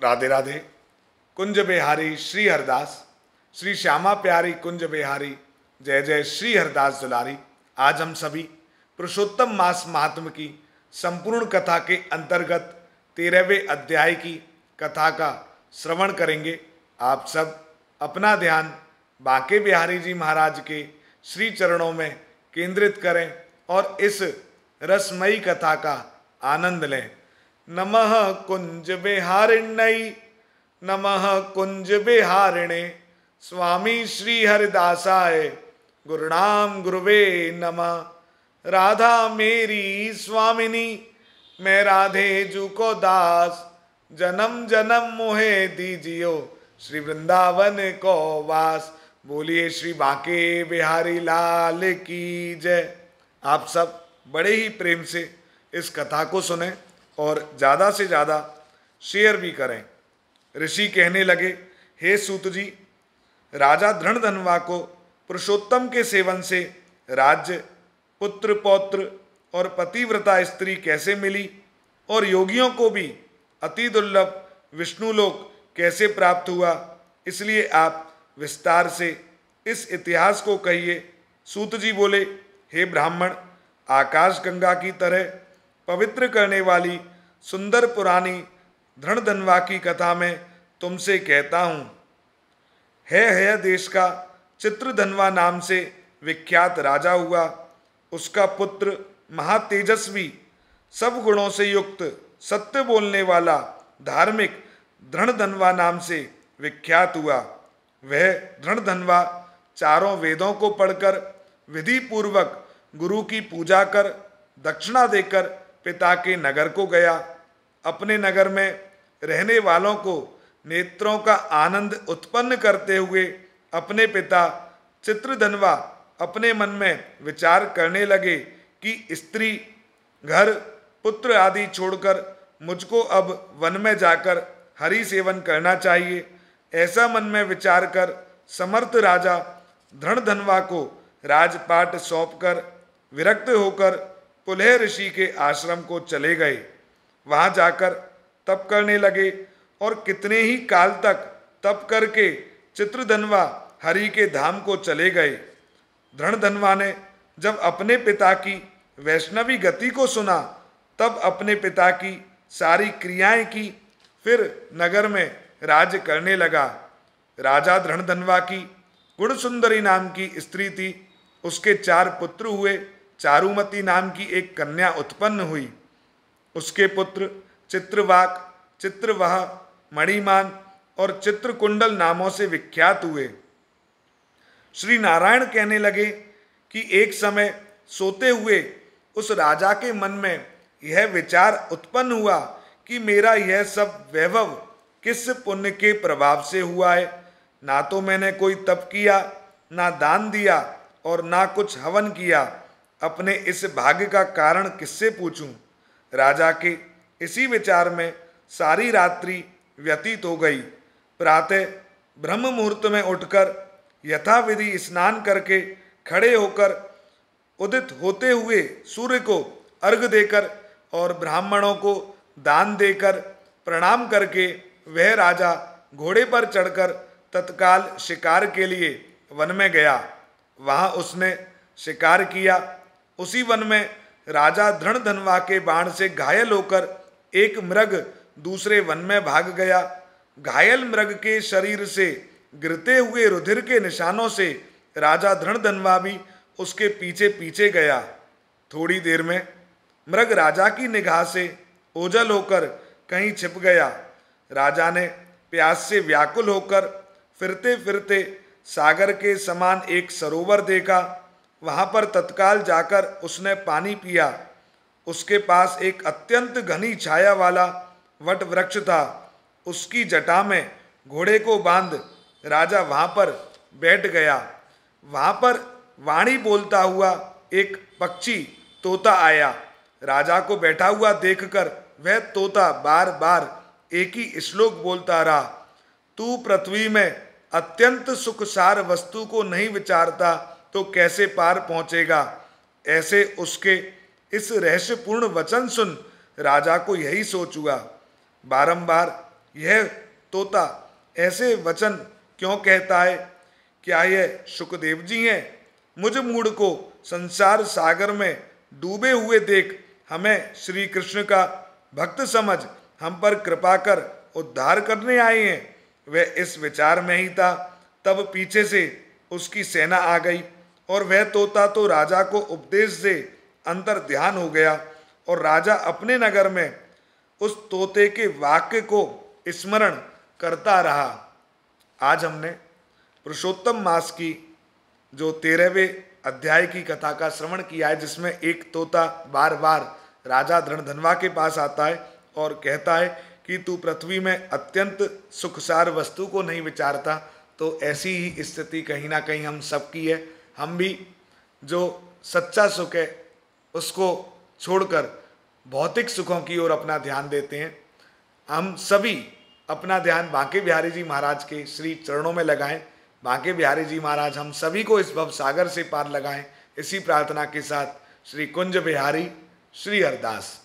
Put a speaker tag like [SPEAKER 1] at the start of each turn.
[SPEAKER 1] राधे राधे। कुंज बिहारी श्री हरदास, श्री श्यामा प्यारी कुंज बिहारी, जय जय श्री हरदास दुलारी। आज हम सभी पुरुषोत्तम मास महात्म की संपूर्ण कथा के अंतर्गत 13वें अध्याय की कथा का श्रवण करेंगे। आप सब अपना ध्यान बांके बिहारी जी महाराज के श्री चरणों में केंद्रित करें और इस रसमयी कथा का आनंद लें। नमः कुंज बिहारिण्यै, नमः कुंज बिहारिणे, स्वामी श्री हरिदासाय गुरुनाम गुरुवे नमः। राधा मेरी स्वामिनी, मैं राधे जू को दास, जन्म जन्म मोहे दीजियो, श्री वृंदावन को वास। बोलिए श्री बांके बिहारी लाल की जय। आप सब बड़े ही प्रेम से इस कथा को सुने और ज़्यादा से ज़्यादा शेयर भी करें। ऋषि कहने लगे, हे सूत जी, राजा धृणधन्वा को पुरुषोत्तम के सेवन से राज्य, पुत्र पौत्र और पतिव्रता स्त्री कैसे मिली और योगियों को भी अति दुर्लभ विष्णुलोक कैसे प्राप्त हुआ, इसलिए आप विस्तार से इस इतिहास को कहिए। सूत जी बोले, हे ब्राह्मण, आकाश गंगा की तरह पवित्र करने वाली सुंदर पुरानी धृणधन्वा की कथा में तुमसे कहता हूँ। है देश का चित्रधन्वा नाम से विख्यात राजा हुआ। उसका पुत्र महातेजस्वी, सब गुणों से युक्त, सत्य बोलने वाला, धार्मिक धृणधन्वा नाम से विख्यात हुआ। वह धृणधन्वा चारों वेदों को पढ़कर विधि पूर्वक गुरु की पूजा कर दक्षिणा देकर पिता के नगर को गया। अपने नगर में रहने वालों को नेत्रों का आनंद उत्पन्न करते हुए अपने पिता चित्रधन्वा अपने मन में विचार करने लगे कि स्त्री, घर, पुत्र आदि छोड़कर मुझको अब वन में जाकर हरि सेवन करना चाहिए। ऐसा मन में विचार कर समर्थ राजा धृणधन्वा को राजपाट सौंपकर विरक्त होकर पुलह ऋषि के आश्रम को चले गए। वहां जाकर तप करने लगे और कितने ही काल तक तप करके चित्रधन्वा हरि के धाम को चले गए। धृणधन्वा ने जब अपने पिता की वैष्णवी गति को सुना तब अपने पिता की सारी क्रियाएं की, फिर नगर में राज करने लगा। राजा धृणधन्वा की गुणसुंदरी नाम की स्त्री थी। उसके 4 पुत्र हुए। चारुमती नाम की एक कन्या उत्पन्न हुई। उसके पुत्र चित्रवाक, चित्रवाह, मणिमान और चित्रकुंडल नामों से विख्यात हुए। श्री नारायण कहने लगे कि एक समय सोते हुए उस राजा के मन में यह विचार उत्पन्न हुआ कि मेरा यह सब वैभव किस पुण्य के प्रभाव से हुआ है। ना तो मैंने कोई तप किया, ना दान दिया और ना कुछ हवन किया। अपने इस भाग्य का कारण किससे पूछूं। राजा के इसी विचार में सारी रात्रि व्यतीत हो गई। प्रातः ब्रह्म मुहूर्त में उठकर यथाविधि स्नान करके खड़े होकर उदित होते हुए सूर्य को अर्घ देकर और ब्राह्मणों को दान देकर प्रणाम करके वह राजा घोड़े पर चढ़कर तत्काल शिकार के लिए वन में गया। वहां उसने शिकार किया। उसी वन में राजा धृणधन्वा के बाण से घायल होकर एक मृग दूसरे वन में भाग गया। घायल मृग के शरीर से गिरते हुए रुधिर के निशानों से राजा धृणधन्वा भी उसके पीछे पीछे गया। थोड़ी देर में मृग राजा की निगाह से ओझल होकर कहीं छिप गया। राजा ने प्यास से व्याकुल होकर फिरते फिरते सागर के समान एक सरोवर देखा। वहां पर तत्काल जाकर उसने पानी पिया। उसके पास एक अत्यंत घनी छाया वाला वट वृक्ष था। उसकी जटा में घोड़े को बांध राजा वहां पर बैठ गया। वहां पर वाणी बोलता हुआ एक पक्षी तोता आया। राजा को बैठा हुआ देखकर वह तोता बार बार एक ही श्लोक बोलता रहा, तू पृथ्वी में अत्यंत सुखसार वस्तु को नहीं विचारता तो कैसे पार पहुंचेगा। ऐसे उसके इस रहस्यपूर्ण वचन सुन राजा को यही सोच हुआ। बारंबार यह तोता ऐसे वचन क्यों कहता है? क्या यह शुकदेव जी हैं? मुझ मूढ़ को संसार सागर में डूबे हुए देख हमें श्री कृष्ण का भक्त समझ हम पर कृपा कर उद्धार करने आए हैं। वह इस विचार में ही था, तब पीछे से उसकी सेना आ गई और वह तोता तो राजा को उपदेश से अंतर ध्यान हो गया और राजा अपने नगर में उस तोते के वाक्य को स्मरण करता रहा। आज हमने पुरुषोत्तम मास की जो 13वें अध्याय की कथा का श्रवण किया है, जिसमें एक तोता बार बार राजा धनधनवा के पास आता है और कहता है कि तू पृथ्वी में अत्यंत सुखसार वस्तु को नहीं विचारता। तो ऐसी ही स्थिति कहीं ना कहीं हम सबकी है। हम भी जो सच्चा सुख है उसको छोड़कर भौतिक सुखों की ओर अपना ध्यान देते हैं। हम सभी अपना ध्यान बांके बिहारी जी महाराज के श्री चरणों में लगाएं। बांके बिहारी जी महाराज हम सभी को इस भव सागर से पार लगाएं। इसी प्रार्थना के साथ श्री कुंज बिहारी श्री हरदास।